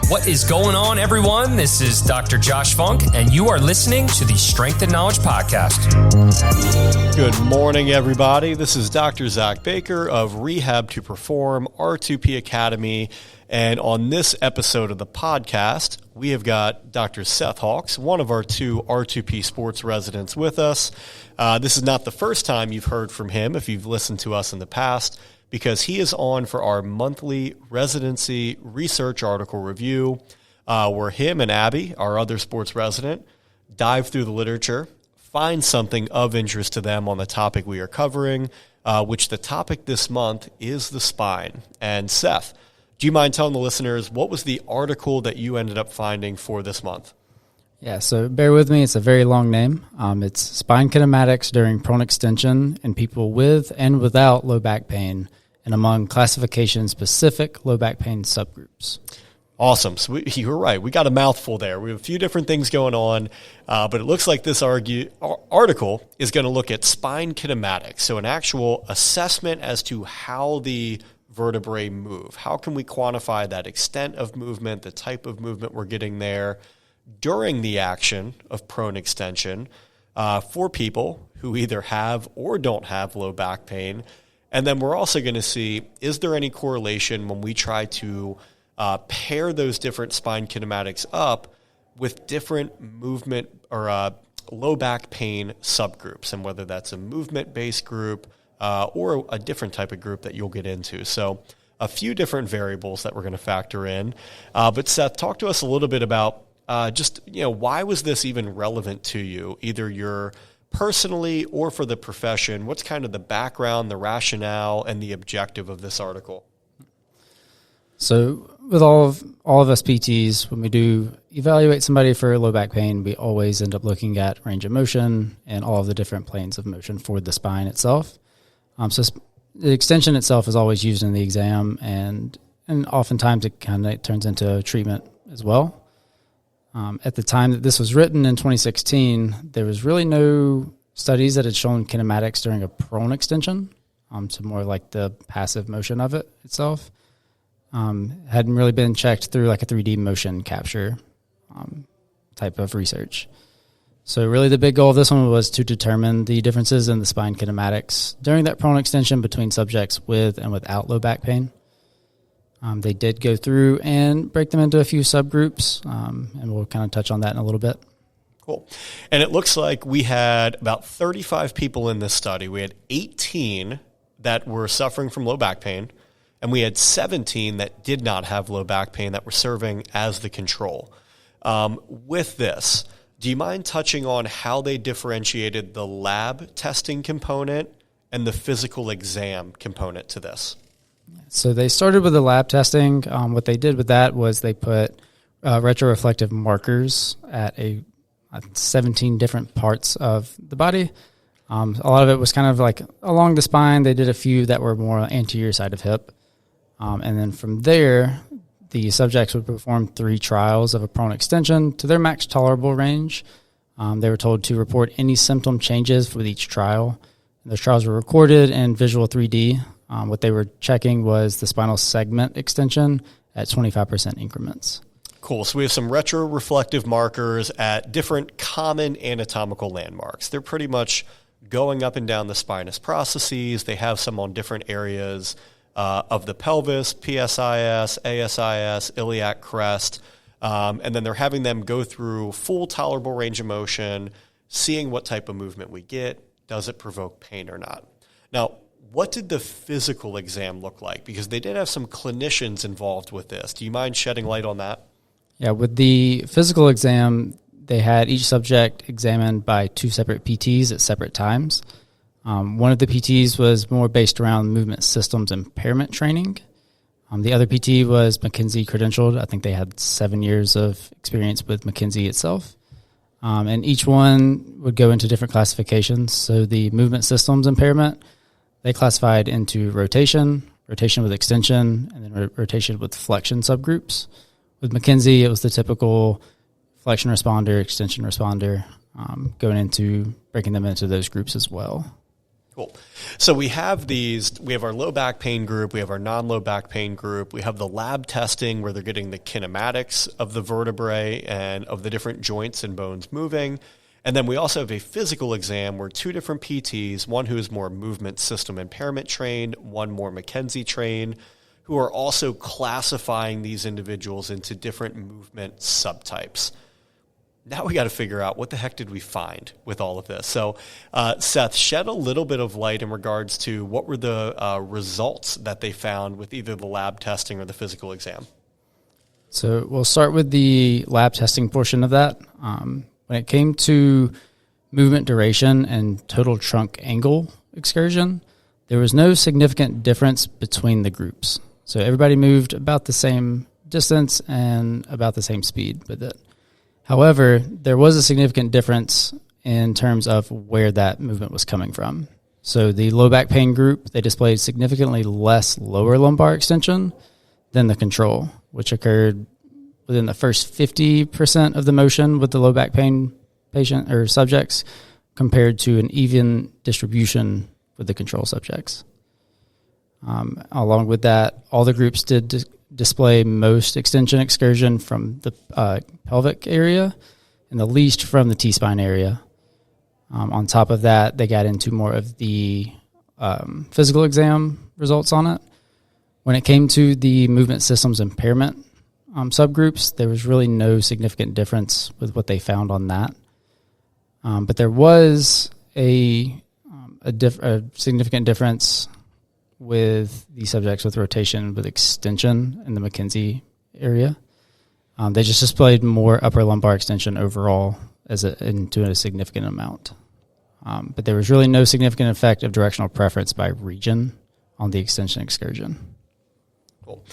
What is going on, everyone? This is Dr. Josh Funk, and you are listening to the Strength and Knowledge Podcast. Good morning, everybody. This is Dr. Zach Baker of Rehab to Perform R2P Academy, and on this episode of the podcast, we have got Dr. Seth Hawks, one of our two R2P sports residents with us. This is not the first time you've heard from him if you've listened to us in the past, because he is on for our monthly residency research article review, where him and Abby, our other sports resident, dive through the literature, find something of interest to them on the topic we are covering, which the topic this month is the spine. And Seth, do you mind telling the listeners what was the article that you ended up finding for this month? Yeah, so bear with me. It's a very long name. It's Spine Kinematics During Prone Extension in People with and Without Low Back Pain and Among Classification-Specific Low Back Pain Subgroups. Awesome. So you were right. We got a mouthful there. We have a few different things going on, but it looks like this article is going to look at spine kinematics, so an actual assessment as to how the vertebrae move. How can we quantify that extent of movement, the type of movement we're getting there during the action of prone extension for people who either have or don't have low back pain. And then we're also going to see, is there any correlation when we try to pair those different spine kinematics up with different movement or low back pain subgroups, and whether that's a movement-based group or a different type of group that you'll get into. So a few different variables that we're going to factor in. But Seth, talk to us a little bit about why was this even relevant to you, either your personally or for the profession? What's kind of the background, the rationale, and the objective of this article? So with all of us PTs, when we do evaluate somebody for low back pain, we always end up looking at range of motion and all of the different planes of motion for the spine itself. So the extension itself is always used in the exam, and oftentimes it kind of turns into treatment as well. At the time that this was written in 2016, there was really no studies that had shown kinematics during a prone extension, so more like the passive motion of it itself. Hadn't really been checked through like a 3D motion capture type of research. So really the big goal of this one was to determine the differences in the spine kinematics during that prone extension between subjects with and without low back pain. They did go through and break them into a few subgroups, and we'll kind of touch on that in a little bit. Cool. And it looks like we had about 35 people in this study. We had 18 that were suffering from low back pain, and we had 17 that did not have low back pain that were serving as the control. With this, do you mind touching on how they differentiated the lab testing component and the physical exam component to this? So they started with the lab testing. What they did with that was they put retroreflective markers at 17 different parts of the body. A lot of it was kind of like along the spine. They did a few that were more anterior side of hip. And then from there, the subjects would perform 3 trials of a prone extension to their max tolerable range. They were told to report any symptom changes with each trial. Those trials were recorded in visual 3D. What they were checking was the spinal segment extension at 25% increments. Cool. So we have some retroreflective markers at different common anatomical landmarks. They're pretty much going up and down the spinous processes. They have some on different areas of the pelvis, PSIS, ASIS, iliac crest, and then they're having them go through full tolerable range of motion, seeing what type of movement we get. Does it provoke pain or not? Now, what did the physical exam look like? Because they did have some clinicians involved with this. Do you mind shedding light on that? Yeah, with the physical exam, they had each subject examined by 2 separate PTs at separate times. One of the PTs was more based around movement systems impairment training. The other PT was McKinsey credentialed. I think they had 7 years of experience with McKinsey itself. And each one would go into different classifications. So the movement systems impairment, they classified into rotation with extension, and then rotation with flexion subgroups. With McKinsey, it was the typical flexion responder, extension responder, going into breaking them into those groups as well. Cool. So we have our low back pain group, we have our non-low back pain group, we have the lab testing where they're getting the kinematics of the vertebrae and of the different joints and bones moving. And then we also have a physical exam where two different PTs, one who is more movement system impairment trained, one more McKenzie trained, who are also classifying these individuals into different movement subtypes. Now we got to figure out what the heck did we find with all of this. So, Seth, shed a little bit of light in regards to what were the results that they found with either the lab testing or the physical exam. So we'll start with the lab testing portion of that. When it came to movement duration and total trunk angle excursion, there was no significant difference between the groups. So everybody moved about the same distance and about the same speed with it. However, there was a significant difference in terms of where that movement was coming from. So the low back pain group, they displayed significantly less lower lumbar extension than the control, which occurred within the first 50% of the motion with the low back pain patient or subjects compared to an even distribution with the control subjects. Along with that, all the groups did display most extension excursion from the pelvic area and the least from the T-spine area. On top of that, they got into more of the physical exam results on it. When it came to the movement systems impairment subgroups, there was really no significant difference with what they found on that. But there was a significant difference with the subjects with rotation with extension in the McKenzie area. They just displayed more upper lumbar extension overall into a significant amount. But there was really no significant effect of directional preference by region on the extension excursion. Cool.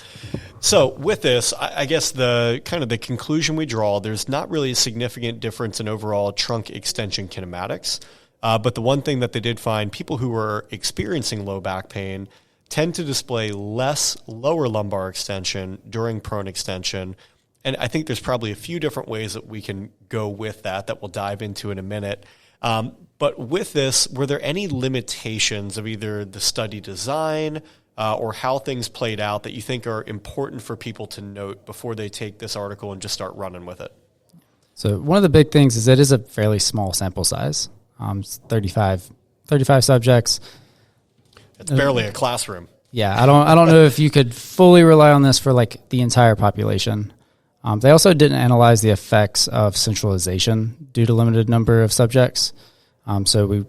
So with this, I guess the conclusion we draw, there's not really a significant difference in overall trunk extension kinematics. But the one thing that they did find, people who were experiencing low back pain tend to display less lower lumbar extension during prone extension. And I think there's probably a few different ways that we can go with that we'll dive into in a minute. But with this, were there any limitations of either the study design or how things played out that you think are important for people to note before they take this article and just start running with it? So one of the big things is it is a fairly small sample size. 35 subjects. It's barely a classroom. Yeah, I don't know if you could fully rely on this for like the entire population. They also didn't analyze the effects of centralization due to limited number of subjects. So we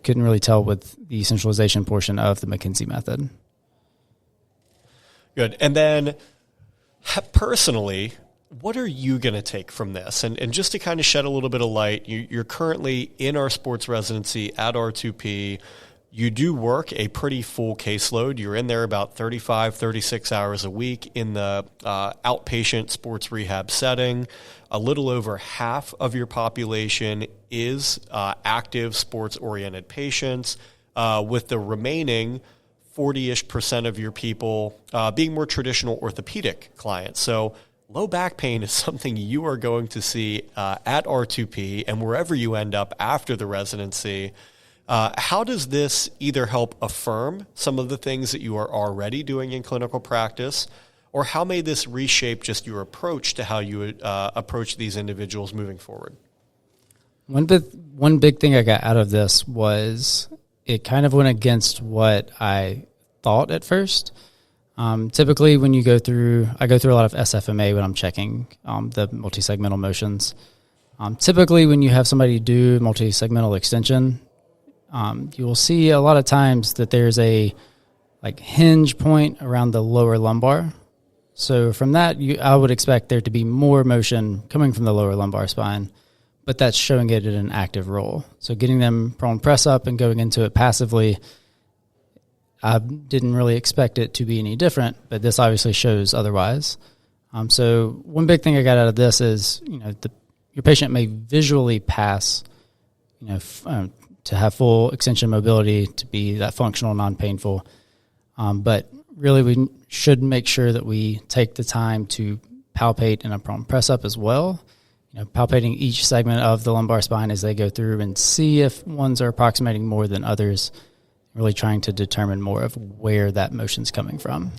couldn't really tell with the centralization portion of the McKenzie method. Good. And then personally, what are you going to take from this? And just to kind of shed a little bit of light, you're currently in our sports residency at R2P. You do work a pretty full caseload. You're in there about 35, 36 hours a week in the outpatient sports rehab setting. A little over half of your population is active sports-oriented patients, with the remaining 40-ish% of your people being more traditional orthopedic clients. So low back pain is something you are going to see at R2P and wherever you end up after the residency. How does this either help affirm some of the things that you are already doing in clinical practice, or how may this reshape just your approach to how you would approach these individuals moving forward? One big thing I got out of this was it kind of went against what I thought at first. Typically, when I go through a lot of SFMA when I'm checking the multisegmental motions. Typically, when you have somebody do multisegmental extension, you will see a lot of times that there's a hinge point around the lower lumbar. So from that, I would expect there to be more motion coming from the lower lumbar spine, but that's showing it in an active role. So getting them prone press up and going into it passively, I didn't really expect it to be any different, but this obviously shows otherwise. So one big thing I got out of this is, your patient may visually pass, to have full extension mobility, to be that functional, non-painful. But really we should make sure that we take the time to palpate in a prone press up as well. Palpating each segment of the lumbar spine as they go through and see if ones are approximating more than others. really trying to determine more of where that motion's coming from.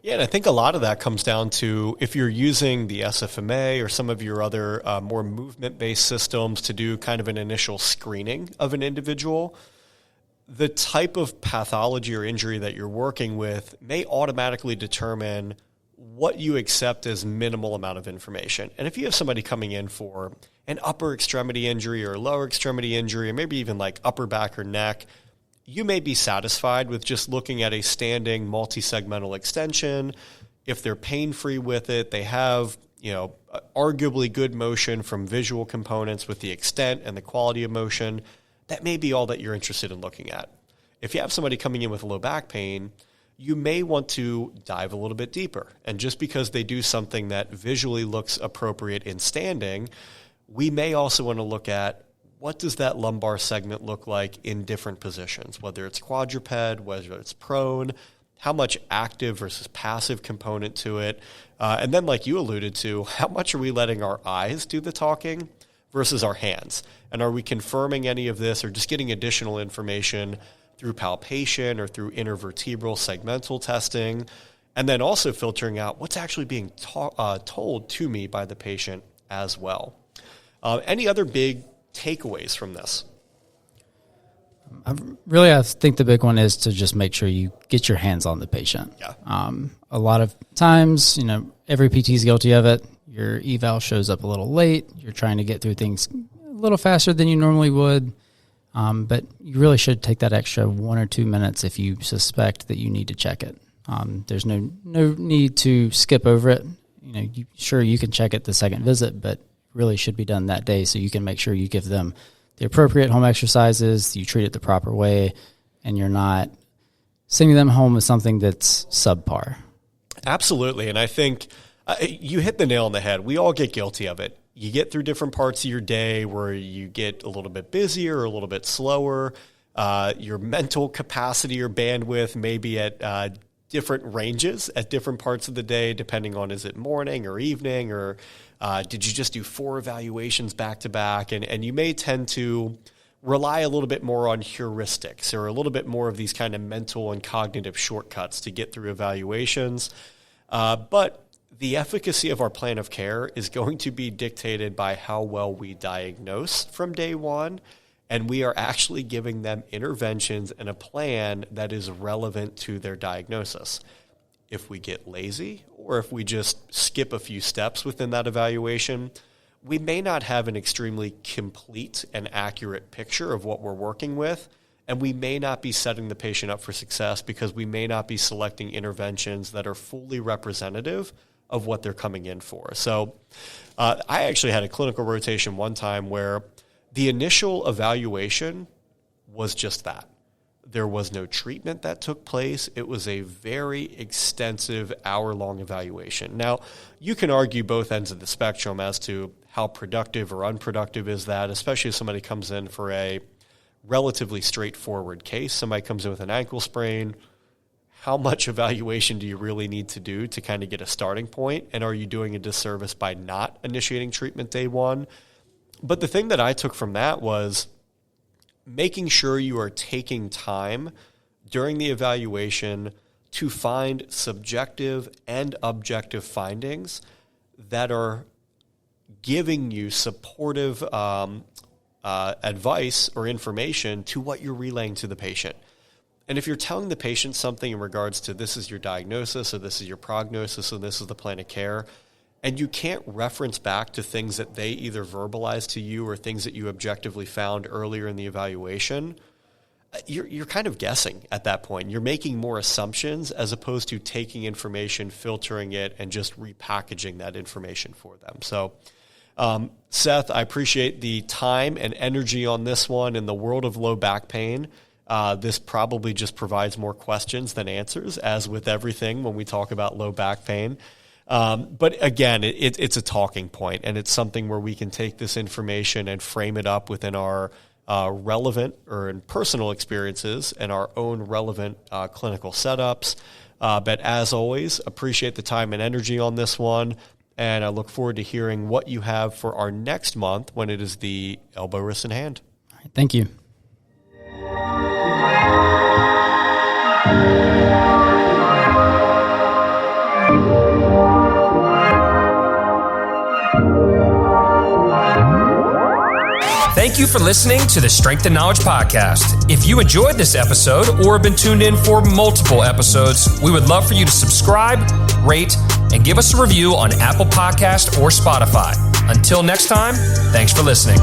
Yeah, and I think a lot of that comes down to if you're using the SFMA or some of your other more movement-based systems to do kind of an initial screening of an individual, the type of pathology or injury that you're working with may automatically determine what you accept as minimal amount of information. And if you have somebody coming in for an upper extremity injury or lower extremity injury, or maybe even like upper back or neck, you may be satisfied with just looking at a standing multi-segmental extension. If they're pain-free with it, they have, arguably good motion from visual components with the extent and the quality of motion, that may be all that you're interested in looking at. If you have somebody coming in with low back pain, you may want to dive a little bit deeper. And just because they do something that visually looks appropriate in standing, we may also want to look at what does that lumbar segment look like in different positions, whether it's quadruped, whether it's prone, how much active versus passive component to it. And then like you alluded to, how much are we letting our eyes do the talking versus our hands? And are we confirming any of this or just getting additional information through palpation or through intervertebral segmental testing? And then also filtering out what's actually being told to me by the patient as well. Any other big takeaways from this? I think the big one is to just make sure you get your hands on the patient. Yeah. A lot of times, every PT is guilty of it. Your eval shows up a little late. You're trying to get through things a little faster than you normally would. But you really should take that extra 1 or 2 minutes if you suspect that you need to check it. There's no need to skip over it. You can check it the second visit, but really should be done that day so you can make sure you give them the appropriate home exercises, you treat it the proper way, and you're not sending them home with something that's subpar. Absolutely. And I think you hit the nail on the head. We all get guilty of it. You get through different parts of your day where you get a little bit busier or a little bit slower. Your mental capacity or bandwidth may be at different ranges at different parts of the day, depending on is it morning or evening, or did you just do 4 evaluations back to back? And you may tend to rely a little bit more on heuristics or a little bit more of these kind of mental and cognitive shortcuts to get through evaluations. But the efficacy of our plan of care is going to be dictated by how well we diagnose from day one, and we are actually giving them interventions and a plan that is relevant to their diagnosis. If we get lazy or if we just skip a few steps within that evaluation, we may not have an extremely complete and accurate picture of what we're working with, and we may not be setting the patient up for success because we may not be selecting interventions that are fully representative of what they're coming in for. So I actually had a clinical rotation one time where the initial evaluation was just that. There was no treatment that took place. It was a very extensive hour-long evaluation. Now, you can argue both ends of the spectrum as to how productive or unproductive is that, especially if somebody comes in for a relatively straightforward case. Somebody comes in with an ankle sprain. How much evaluation do you really need to do to kind of get a starting point? And are you doing a disservice by not initiating treatment day one? But the thing that I took from that was making sure you are taking time during the evaluation to find subjective and objective findings that are giving you supportive advice or information to what you're relaying to the patient. And if you're telling the patient something in regards to this is your diagnosis or this is your prognosis or this is the plan of care, and you can't reference back to things that they either verbalized to you or things that you objectively found earlier in the evaluation, you're kind of guessing at that point. You're making more assumptions as opposed to taking information, filtering it, and just repackaging that information for them. So, Seth, I appreciate the time and energy on this one. In the world of low back pain, this probably just provides more questions than answers, as with everything when we talk about low back pain. But again, it's a talking point, and it's something where we can take this information and frame it up within our relevant or in personal experiences and our own relevant clinical setups. But as always, appreciate the time and energy on this one, and I look forward to hearing what you have for our next month when it is the elbow, wrist, and hand. All right, thank you. Thank you for listening to the Strength and Knowledge Podcast. If you enjoyed this episode or have been tuned in for multiple episodes, we would love for you to subscribe, rate, and give us a review on Apple Podcast or Spotify. Until next time, thanks for listening.